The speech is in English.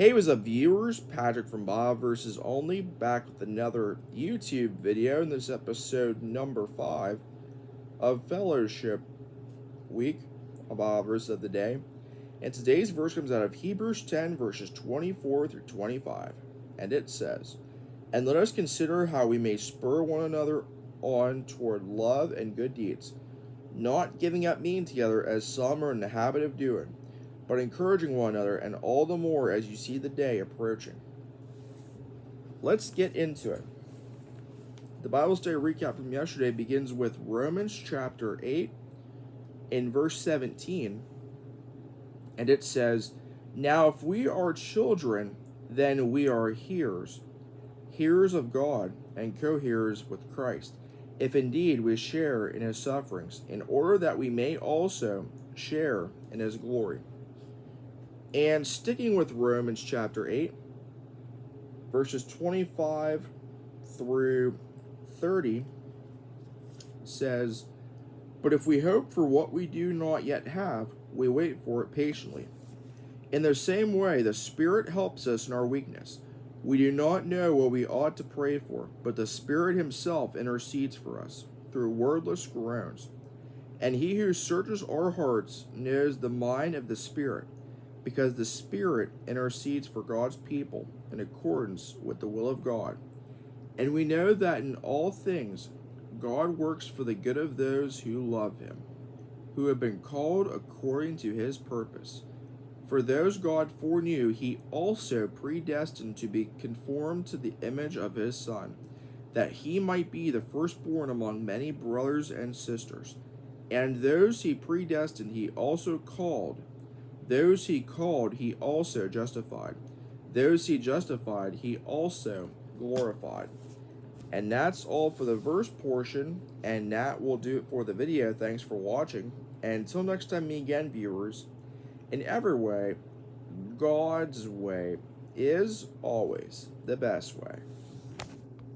Hey, what's up, viewers? Patrick from Bob vs. Only back with another YouTube video in this episode number 5 of Fellowship Week of Bob verse of the day. And today's verse comes out of Hebrews 10, verses 24 through 25. And it says, "And let us consider how we may spur one another on toward love and good deeds, not giving up meeting together as some are in the habit of doing, but encouraging one another, and all the more as you see the day approaching." Let's get into it. The Bible study recap from yesterday begins with Romans chapter 8 in verse 17, and it says, "Now if we are children, then we are hearers, hearers of God, and co-hearers with Christ, if indeed we share in his sufferings, in order that we may also share in his glory." And sticking with Romans chapter 8, verses 25 through 30 says, "But if we hope for what we do not yet have, we wait for it patiently. In the same way, the Spirit helps us in our weakness. We do not know what we ought to pray for, but the Spirit himself intercedes for us through wordless groans. And he who searches our hearts knows the mind of the Spirit, because the Spirit intercedes for God's people in accordance with the will of God. And we know that in all things God works for the good of those who love him, who have been called according to his purpose. For those God foreknew, he also predestined to be conformed to the image of his Son, that he might be the firstborn among many brothers and sisters. And those he predestined, he also called. Those he called, he also justified. Those he justified, he also glorified." And that's all for the verse portion, and that will do it for the video. Thanks for watching. And until next time, me again, viewers, in every way, God's way is always the best way.